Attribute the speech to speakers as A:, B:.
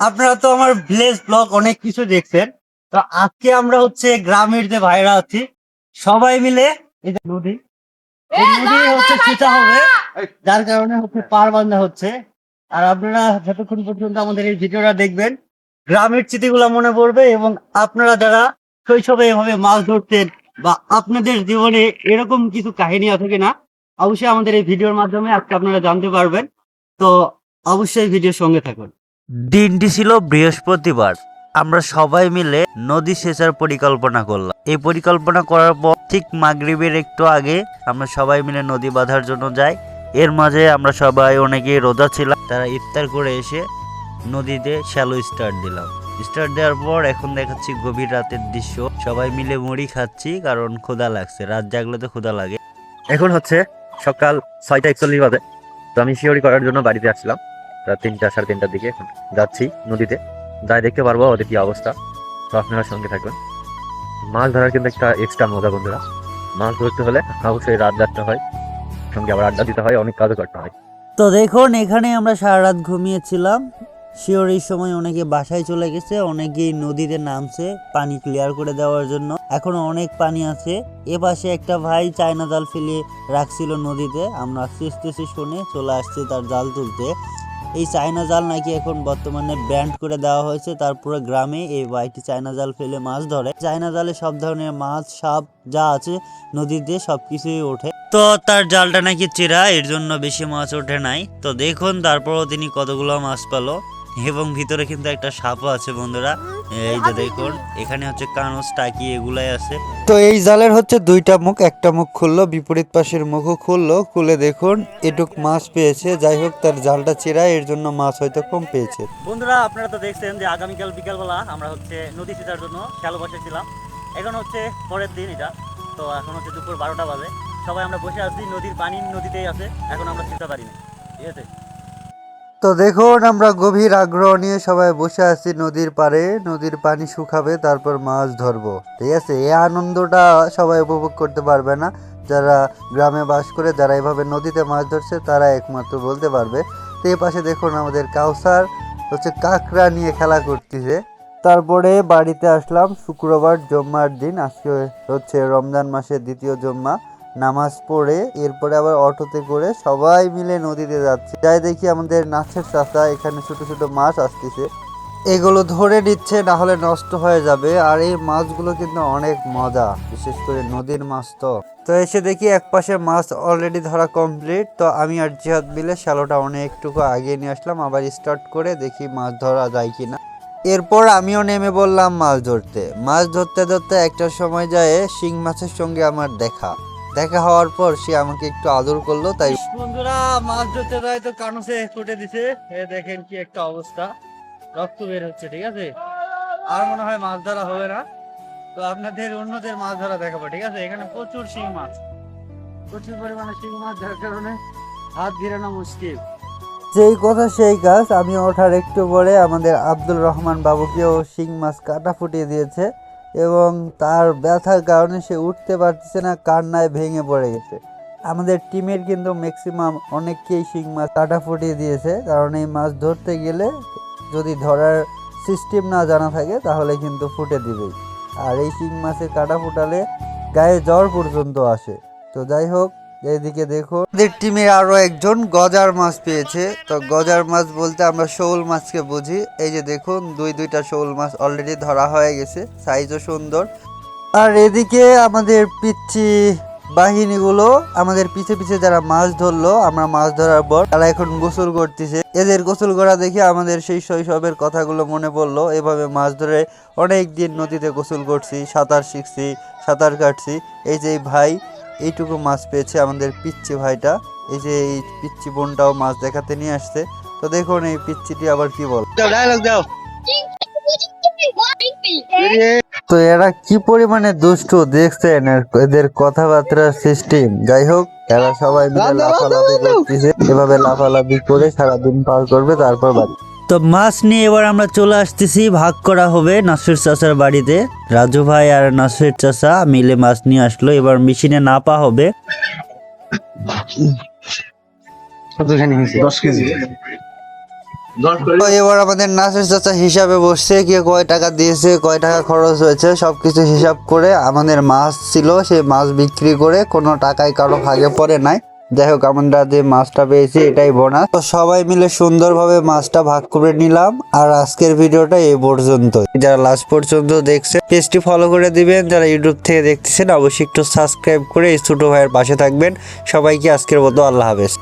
A: আপনারা তো আমার ভিলেজ ব্লগ অনেক কিছু দেখছেন। তো আজকে আমরা হচ্ছে গ্রামের যে ভাইরা আছি সবাই মিলে এই যে নদী হচ্ছে ছিটা হবে, যার কারণে হচ্ছে পার বান্ধা হচ্ছে। আর আপনারা যতক্ষণ পর্যন্ত আমাদের এই ভিডিওটা দেখবেন গ্রামের স্মৃতিগুলো মনে পড়বে, এবং আপনারা যারা শৈশবে এভাবে মাছ ধরতেন বা আপনাদের জীবনে এরকম কিছু কাহিনী আছে কিনা অবশ্যই আমাদের এই ভিডিওর মাধ্যমে আজকে আপনারা জানতে পারবেন। তো অবশ্যই ভিডিওর সঙ্গে থাকুন।
B: দিনটি ছিল বৃহস্পতিবার। আমরা সবাই মিলে নদী সেচার পরিকল্পনা করলাম। এই পরিকল্পনা করার পর ঠিক মাগরিবের একটু আগে আমরা সবাই মিলে নদী বাঁধার জন্য যাই। এর মাঝে আমরা সবাই অনেকেই রোজা ছিলাম, তারা ইফতার করে এসে নদীতে শ্যালো স্টার্ট দিলাম। স্টার্ট দেওয়ার পর এখন দেখাচ্ছি গভীর রাতের দৃশ্য। সবাই মিলে মুড়ি খাচ্ছি কারণ ক্ষুধা লাগছে, রাত জাগলে তো ক্ষুধা লাগে।
C: এখন হচ্ছে সকাল 6:41 বাজে। তো আমি শিওরি করার জন্য বাড়িতে আসছিলাম রাত 3টা 3:30টার দিকে। এখন যাচ্ছি নদীতে, যাই দেখতে পারবো ওদের কি অবস্থা। তো আপনারা সঙ্গে থাকবেন। মাছ ধরার কিন্তু একটা এক্সট্রা মজা বন্ধুরা। মাছ ধরতে হলে অবশ্যই রাত জাগতে হয়, সঙ্গে আবার আড্ডা দিতে হয়, অনেক কাজও করতে হয়।
B: তো দেখুন এখানে আমরা সারা রাত ঘুমিয়েছিলাম। শিওরের সময় অনেকে বাসায় চলে গেছে, অনেকেই নদীতে নামছে পানি ক্লিয়ার করে দেওয়ার জন্য। এখনো অনেক পানি আছে। এ পাশে একটা ভাই চায়না জাল ফেলে রাখছিল নদীতে, আমরা আস্তে শুনে চলে আসছি তার জাল তুলতে। এই চায়না জাল নাকি এখন বর্তমানে ব্যান্ড করে দেওয়া হয়েছে, তারপরে গ্রামে এই ভাইটি চায়না জাল ফেলে মাছ ধরে। চায়না জালে সব ধরনের মাছ সাপ যা আছে নদীতে সবকিছুই ওঠে। তো তার জালটা নাকি চিরা, এর জন্য বেশি মাছ ওঠে নাই। তো দেখুন তারপরও তিনি কতগুলো মাছ পেলো, এবং ভিতরে কিন্তু একটা সাপও আছে বন্ধুরা। এই যে দেখুন এখানে হচ্ছে কানস টাকি এগুলাই আছে।
A: তো এই জালের হচ্ছে দুইটা মুখ, একটা মুখ খুললো, বিপরীত পাশের মুখও খুললো। খুলে দেখুন এটুক মাছ পেয়েছে। যাই হোক তার জালটা চেরা, এর জন্য মাছ হয়তো কম পেয়েছে।
B: বন্ধুরা আপনারা তো দেখছেন যে আগামীকাল বিকালবেলা আমরা হচ্ছে নদী সেচার জন্য শ্যালো বসেছিলাম। এখন হচ্ছে পরের দিন এটা। তো এখন হচ্ছে দুপুর 12টা বাজে। সবাই আমরা বসে আছি, নদীর পানি নদীতেই আছে, এখন আমরা সেচতে পারি না, ঠিক আছে।
A: তো দেখুন আমরা গভীর আগ্রহ নিয়ে সবাই বসে আছি নদীর পাড়ে। নদীর পানি শুকাবে তারপর মাছ ধরবো, ঠিক আছে। এই আনন্দটা সবাই উপভোগ করতে পারবে না, যারা গ্রামে বাস করে, যারা এভাবে নদীতে মাছ ধরছে তারা একমাত্র বলতে পারবে। তো এই পাশে দেখুন আমাদের কাউসার হচ্ছে কাঁকড়া নিয়ে খেলা করতেছে। তারপরে বাড়িতে আসলাম শুক্রবার জম্মার দিন। আজকে হচ্ছে রমজান মাসের দ্বিতীয় জম্মা। নামাজ পড়ে এরপরে আবার অটোতে করে সবাই মিলে নদীতে যাচ্ছে। যাই দেখি আমাদের নাচের চাচা এখানে ছোট ছোট মাছ আসতেছে, এগুলো ধরে নিচ্ছে, না হলে নষ্ট হয়ে যাবে। আর এই মাছগুলো কিন্তু অনেক মজা, বিশেষ করে নদীর মাছ। তো এসে দেখি এক পাশে মাছ অলরেডি ধরা কমপ্লিট। তো আমি আর জিহাদ মিলে শ্যালোটা অনেকটুকু আগিয়ে নিয়ে আসলাম, আবার স্টার্ট করে দেখি মাছ ধরা যায় কিনা। এরপর আমিও নেমে বললাম মাছ ধরতে। মাছ ধরতে ধরতে একটা সময় যায় শিং মাছের সঙ্গে আমার দেখা হওয়ার পর সে আমাকে একটু আদর করলো। তাই বন্ধুরা মাছ ধরতে যায় তো কানসে ফুটে দিছে, দেখেন কি একটা অবস্থা, রক্ত বের হচ্ছে, ঠিক আছে। আর মনে হয় মাছ ধরা হবে না। তো আপনাদের অন্যদের মাছ ধরা দেখাবো, ঠিক আছে। এখানে প্রচুর শিং মাছ, প্রচুর পরিমাণে শিং মাছ, যার কারণে হাত ঘিরানো মুশকিল। যেই কথা সেই কাজ, আমি ওঠার একটু পরে আমাদের আব্দুল রহমান বাবুকেও শিং মাছ কাটা ফুটিয়ে দিয়েছে, এবং তার ব্যথার কারণে সে উঠতে পারতেছে না, কান্নায় ভেঙে পড়ে গেছে। আমাদের টিমের কিন্তু ম্যাক্সিমাম অনেককেই শিং মাছ কাটা ফুটিয়ে দিয়েছে, কারণ এই মাছ ধরতে গেলে যদি ধরার সিস্টেম না জানা থাকে তাহলে কিন্তু ফুটে দিবেই। আর এই শিং মাছে কাটা ফুটালে গায়ে জ্বর পর্যন্ত আসে। তো যাই হোক, এইদিকে দেখো আমাদের টিমে আরো একজন গজার মাছ পেয়েছে। তো গজার মাছ বলতে আমরা শোল মাছকে বুঝি। এই যে দেখুন দুইটা শোল মাছ অলরেডি ধরা হয়ে গেছে, সাইজও সুন্দর। আর এদিকে আমাদের পিচ্ছি বাহিনীগুলো আমাদের পিছে পিছে যারা মাছ ধরলো, আমরা মাছ ধরার পর তারা এখন গোসল করতেছে। এদের গোসল করা দেখে আমাদের সেই শৈশবের কথাগুলো মনে পড়লো। এভাবে মাছ ধরে অনেক দিন নদীতে গোসল করছি, সাঁতার শিখছি, সাঁতার কাটছি। এই যে ভাই এইটুকু মাছ পেয়েছে, আমাদের পিচ্ছি ভাইটা। এই যে এই পিচ্ছি বোনটাও মাছ দেখাতে নিয়ে আসছে। তো দেখুন এই পিচ্ছিটি আবার কি বল, তো এরা কি পরিমাণে দুষ্টু দেখছেন এদের কথাবার্তার সিস্টেম। যাই হোক এরা সবাই মিলে লাফালাফি করতেছে, এভাবে লাফালাফি করে সারাদিন পার করবে, তারপর বাড়ি।
B: তো মাছ নিয়ে এবার আমরা চলে আসতেছি, ভাগ করা হবে নাসির চাচার বাড়িতে। রাজু ভাই আর নাসির চাচা মিলে মাছ নিয়ে আসলো, এবার মেশিনে নাপা হবে।
D: কতখানি হয়েছে? 10 কেজি।
A: তো এবার আমাদের নাসির চাচা হিসাবে বসছে, কে কয় টাকা দিয়েছে, কয় টাকা খরচ হয়েছে সবকিছু হিসাব করে। আমাদের মাছ ছিল, সেই মাছ বিক্রি করে কোনো টাকাই কারো ভাগে পড়ে নাই। যাই হোক, আমরা যে মাছটা পেয়েছি এটাই বোনাস। তো সবাই মিলে সুন্দরভাবে মাছটা ভাগ করে নিলাম। আর আজকের ভিডিওটা এই পর্যন্ত। যারা লাস্ট পর্যন্ত দেখছে পেজটি ফলো করে দিবেন, যারা ইউটিউব থেকে দেখতেছেন অবশ্যই একটু সাবস্ক্রাইব করে এই ছোট ভাইয়ের পাশে থাকবেন। সবাইকে আজকের মতো আল্লাহ হাফেজ।